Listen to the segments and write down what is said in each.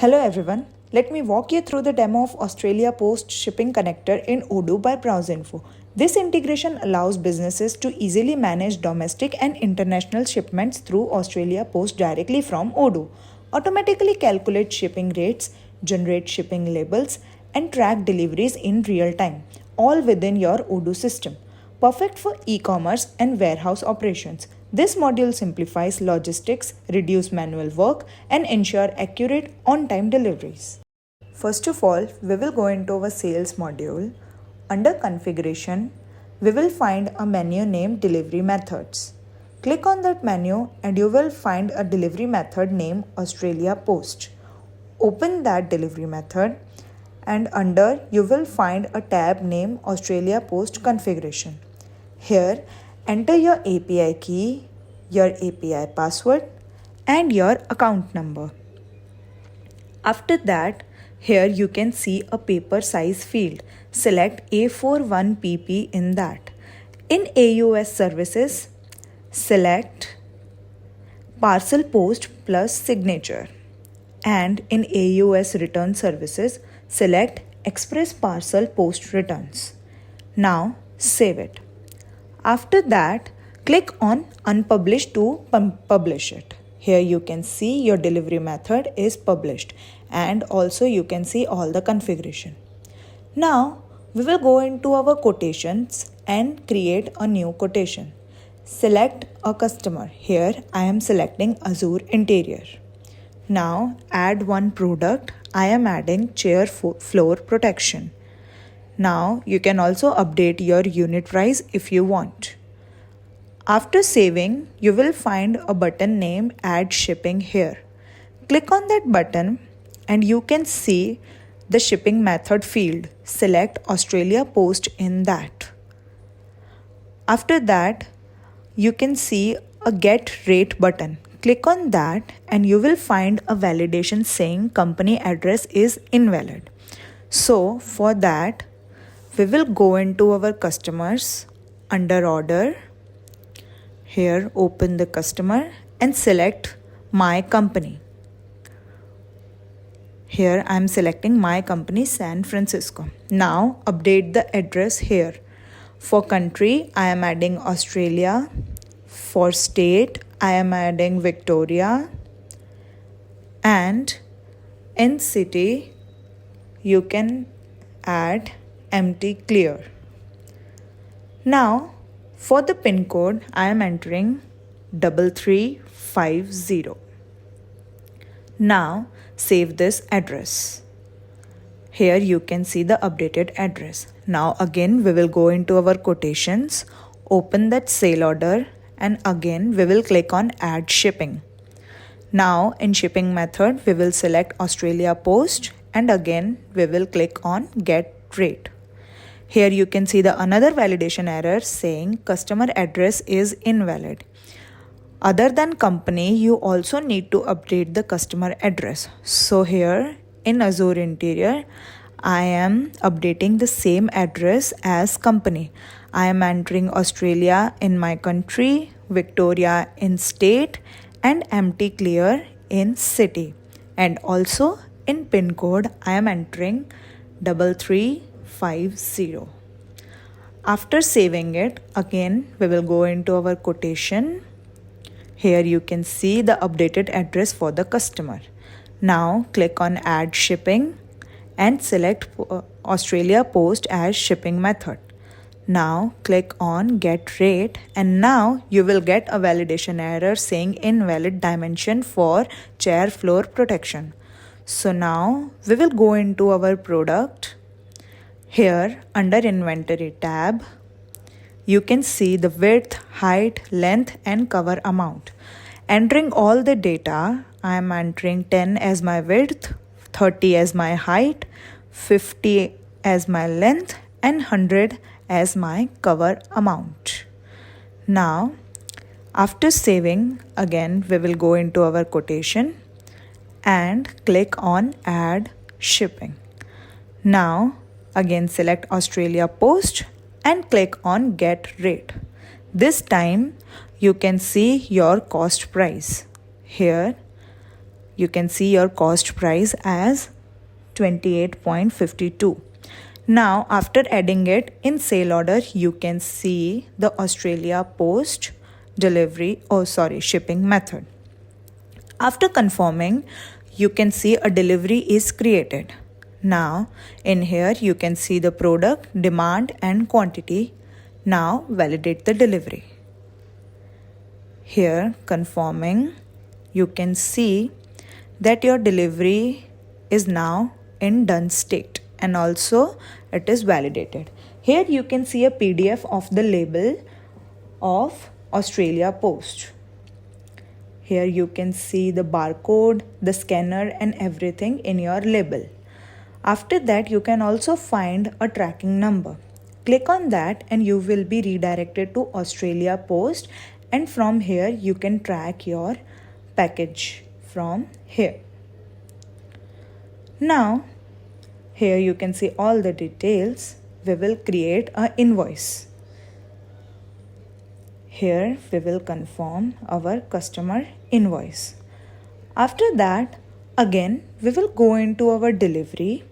Hello everyone, let me walk you through the demo of Australia Post shipping connector in Odoo by BrowseInfo. This integration allows businesses to easily manage domestic and international shipments through Australia Post directly from Odoo, automatically calculate shipping rates, generate shipping labels, and track deliveries in real time, all within your Odoo system. Perfect for e-commerce and warehouse operations. This module simplifies logistics, reduces manual work, and ensure accurate on-time deliveries. First of all, we will go into our sales module. Under configuration, we will find a menu named delivery methods. Click on that menu and you will find a delivery method named Australia Post. Open that delivery method and under you will find a tab named Australia Post configuration. Here, enter your API key, your API password, and your account number. After that, here you can see a paper size field. Select A4 1PP in that. In AUS services, select parcel post plus signature. And in AUS return services, select express parcel post returns. Now save it. After that, click on Unpublish to publish it. Here you can see your delivery method is published and also you can see all the configuration. Now, we will go into our quotations and create a new quotation. Select a customer. Here I am selecting Azure Interior. Now, add one product. I am adding chair floor protection. Now, you can also update your unit price if you want. After saving, you will find a button named Add Shipping here. Click on that button and you can see the shipping method field. Select Australia Post in that. After that, you can see a Get Rate button. Click on that and you will find a validation saying company address is invalid. So for that, we will go into our customers under order. Here open the customer and select my company. Here I am selecting my company San Francisco. Now update the address here. For country I am adding Australia. For state I am adding Victoria. And in city you can add empty clear. Now for the pin code I am entering 3350. Now save this address. Here you can see the updated address. Now again we will go into our quotations, open that sale order and again we will click on add shipping. Now in shipping method we will select Australia Post and again we will click on get rate. Here you can see the another validation error saying customer address is invalid. Other than company, you also need to update the customer address. So here in Azure Interior, I am updating the same address as company. I am entering Australia in my country, Victoria in state, and empty clear in city. And also in pin code, I am entering 3350. After saving it, again we will go into our quotation. Here you can see the updated address for the customer. Now click on add shipping and select Australia Post as shipping method. Now click on get rate and now you will get a validation error saying invalid dimension for chair floor protection. So now we will go into our product. Here under inventory tab, you can see the width, height, length and cover amount. Entering all the data, I am entering 10 as my width, 30 as my height, 50 as my length and 100 as my cover amount. Now, after saving, again we will go into our quotation and click on add shipping. Now, again select Australia Post and click on get rate. This time you can see your cost price. Here you can see your cost price as 28.52. Now after adding it in sale order, you can see the Australia Post shipping method. After confirming, you can see a delivery is created. Now in here you can see the product, demand and quantity. Now validate the delivery. Here confirming, you can see that your delivery is now in done state and also it is validated. Here you can see a PDF of the label of Australia Post. Here you can see the barcode, the scanner and everything in your label. After that, you can also find a tracking number. Click on that and you will be redirected to Australia Post, and from here you can track your package from here. Now here you can see all the details. We will create an invoice. Here we will confirm our customer invoice. After that, again we will go into our delivery,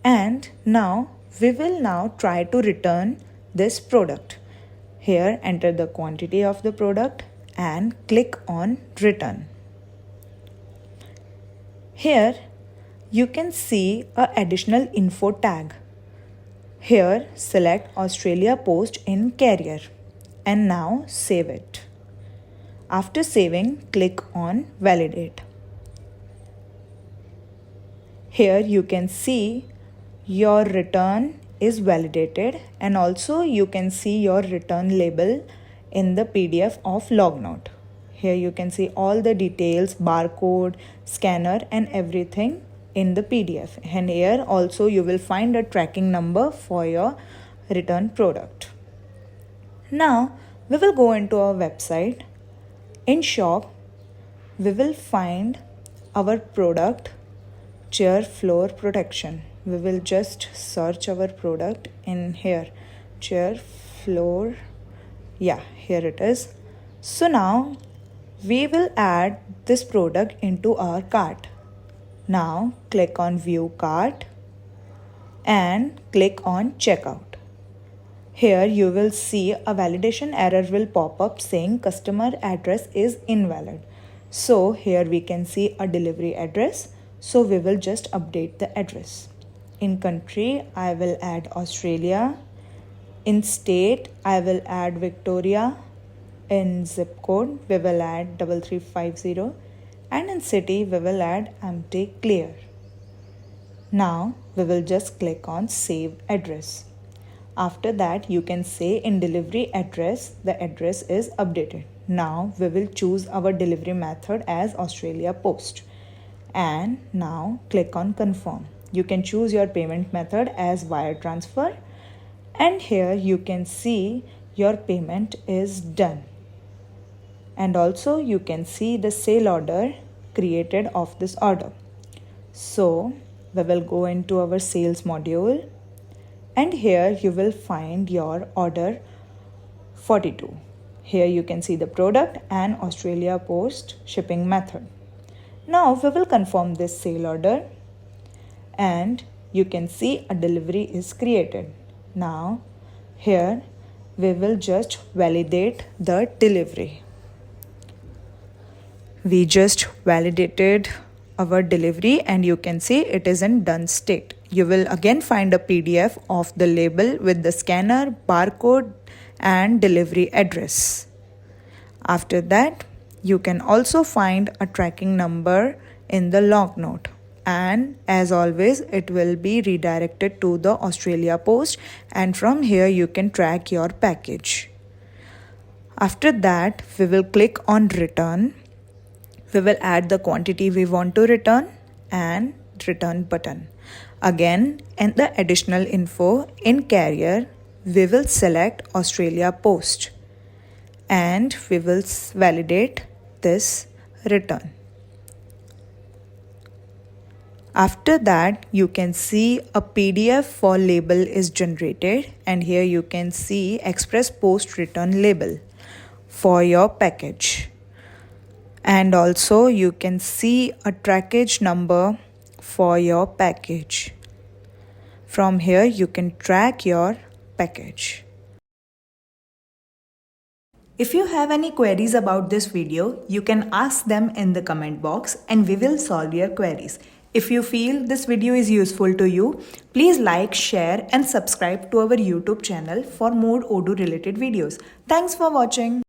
and now we will try to return this product. Here enter the quantity of the product and click on return. Here you can see an additional info tag. Here select Australia Post in carrier and now save it. After saving, click on validate. Here you can see your return is validated, and also you can see your return label in the PDF of log note. Here you can see all the details, barcode, scanner and everything in the PDF, and here also you will find a tracking number for your return product. Now we will go into our website. In shop we will find our product, chair floor protection. We will just search our product in here, chair floor. Yeah, here it is. So now we will add this product into our cart. Now click on view cart and click on checkout. Here you will see a validation error will pop up saying customer address is invalid. So here we can see a delivery address. So we will just update the address. In country, I will add Australia. In state, I will add Victoria. In zip code, we will add 3350. And in city, we will add empty clear. Now we will just click on save address. After that, you can say in delivery address, the address is updated. Now we will choose our delivery method as Australia Post. And now click on confirm. You can choose your payment method as wire transfer, and here you can see your payment is done. And also you can see the sale order created of this order. So we will go into our sales module, and here you will find your order 42. Here you can see the product and Australia Post shipping method. Now we will confirm this sale order, and you can see a delivery is created. Now here we will just validate the delivery. We just validated our delivery and you can see it is in done state. You will again find a PDF of the label with the scanner, barcode and delivery address. After that, you can also find a tracking number in the log note. And as always, it will be redirected to the Australia Post, and from here you can track your package. After that, we will click on return. We will add the quantity we want to return and return button. Again, in the additional info in carrier, we will select Australia Post and we will validate this return. After that, you can see a PDF for label is generated, and here you can see Express Post Return label for your package. And also you can see a trackage number for your package. From here you can track your package. If you have any queries about this video, you can ask them in the comment box and we will solve your queries. If you feel this video is useful to you, please like, share and subscribe to our YouTube channel for more Odoo related videos. Thanks for watching.